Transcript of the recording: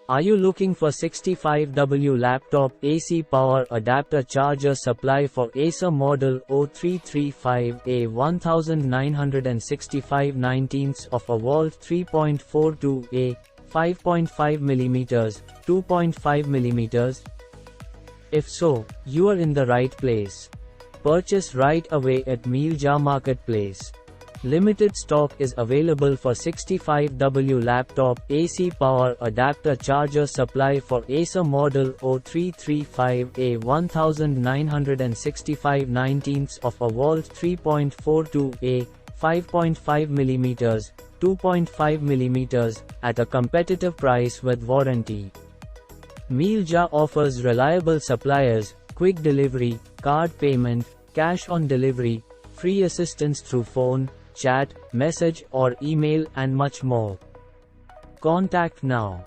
Are you looking for 65W laptop AC power adapter charger supply for ACER Model 0335A1965 19V 3.42A 5.5mm 2.5mm? If so, you are in the right place. Purchase right away at Mealja Marketplace. Limited stock is available for 65W laptop AC power adapter charger supply for ACER Model 0335A1965 19V 3.42A 5.5mm 2.5mm at a competitive price with warranty. Mealja offers reliable suppliers, quick delivery, card payment, cash on delivery, free assistance through phone, chat, message or email and much more. Contact now.